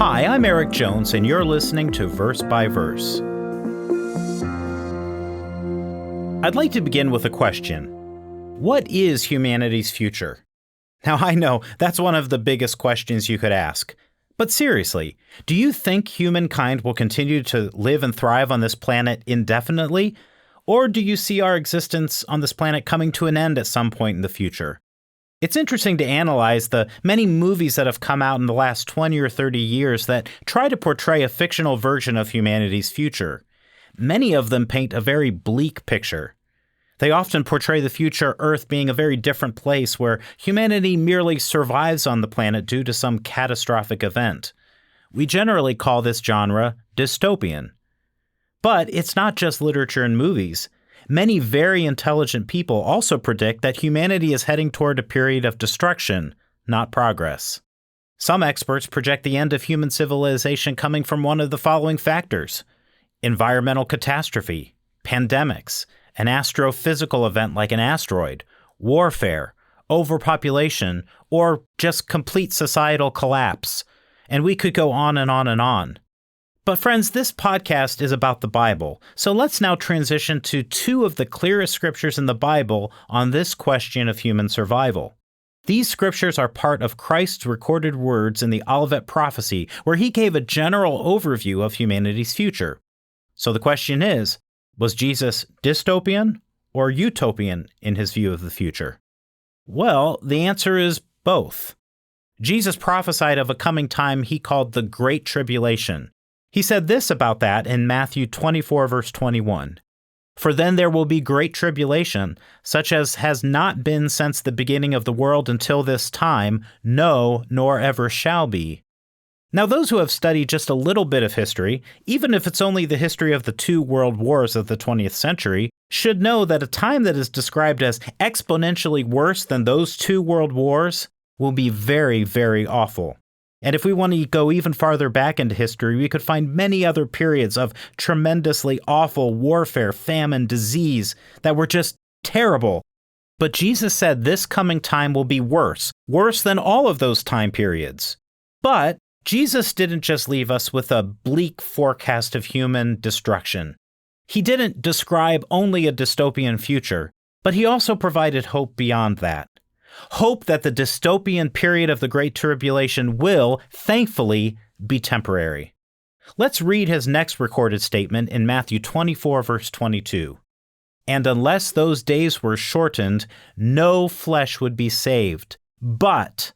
Hi, I'm Erik Jones, and you're listening to Verse by Verse. I'd like to begin with a question. What is humanity's future? Now, I know that's one of the biggest questions you could ask. But seriously, do you think humankind will continue to live and thrive on this planet indefinitely? Or do you see our existence on this planet coming to an end at some point in the future? It's interesting to analyze the many movies that have come out in the last 20 or 30 years that try to portray a fictional version of humanity's future. Many of them paint a very bleak picture. They often portray the future Earth being a very different place where humanity merely survives on the planet due to some catastrophic event. We generally call this genre dystopian. But it's not just literature and movies. Many very intelligent people also predict that humanity is heading toward a period of destruction, not progress. Some experts project the end of human civilization coming from one of the following factors: environmental catastrophe, pandemics, an astrophysical event like an asteroid, warfare, overpopulation, or just complete societal collapse. And we could go on and on and on. But friends, this podcast is about the Bible, so let's now transition to two of the clearest scriptures in the Bible on this question of human survival. These scriptures are part of Christ's recorded words in the Olivet Prophecy, where he gave a general overview of humanity's future. So the question is, was Jesus dystopian or utopian in his view of the future? Well, the answer is both. Jesus prophesied of a coming time he called the Great Tribulation. He said this about that in Matthew 24, verse 21. "For then there will be great tribulation, such as has not been since the beginning of the world until this time, no, nor ever shall be." Now, those who have studied just a little bit of history, even if it's only the history of the two world wars of the 20th century, should know that a time that is described as exponentially worse than those two world wars will be very, very awful. And if we want to go even farther back into history, we could find many other periods of tremendously awful warfare, famine, disease that were just terrible. But Jesus said this coming time will be worse than all of those time periods. But Jesus didn't just leave us with a bleak forecast of human destruction. He didn't describe only a dystopian future, but he also provided hope beyond that. Hope that the dystopian period of the Great Tribulation will, thankfully, be temporary. Let's read his next recorded statement in Matthew 24, verse 22. "And unless those days were shortened, no flesh would be saved. But,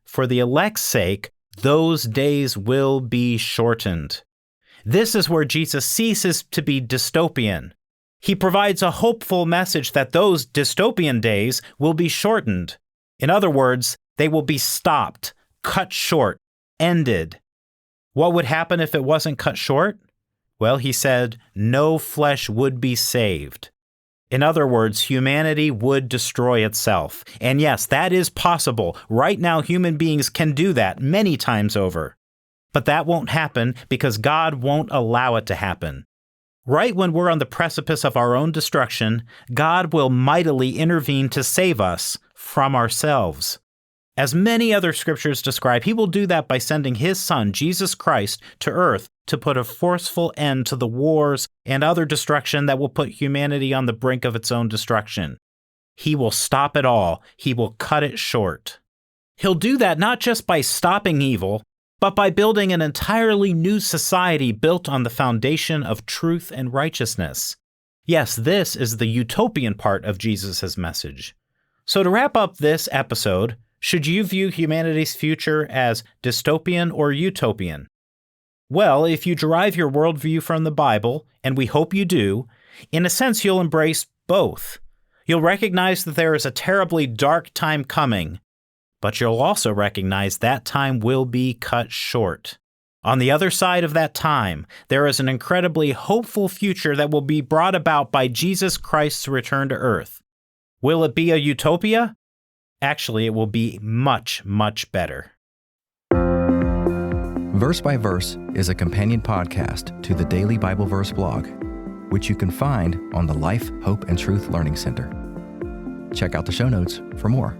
for the elect's sake, those days will be shortened." This is where Jesus ceases to be dystopian. He provides a hopeful message that those dystopian days will be shortened. In other words, they will be stopped, cut short, ended. What would happen if it wasn't cut short? Well, he said, no flesh would be saved. In other words, humanity would destroy itself. And yes, that is possible. Right now, human beings can do that many times over. But that won't happen because God won't allow it to happen. Right when we're on the precipice of our own destruction, God will mightily intervene to save us from ourselves. As many other scriptures describe, he will do that by sending his Son, Jesus Christ, to earth to put a forceful end to the wars and other destruction that will put humanity on the brink of its own destruction. He will stop it all. He will cut it short. He'll do that not just by stopping evil, but by building an entirely new society built on the foundation of truth and righteousness. Yes, this is the utopian part of Jesus' message. So to wrap up this episode, should you view humanity's future as dystopian or utopian? Well, if you derive your worldview from the Bible, and we hope you do, in a sense you'll embrace both. You'll recognize that there is a terribly dark time coming, but you'll also recognize that time will be cut short. On the other side of that time, there is an incredibly hopeful future that will be brought about by Jesus Christ's return to earth. Will it be a utopia? Actually, it will be much, much better. Verse by Verse is a companion podcast to the Daily Bible Verse blog, which you can find on the Life, Hope, and Truth Learning Center. Check out the show notes for more.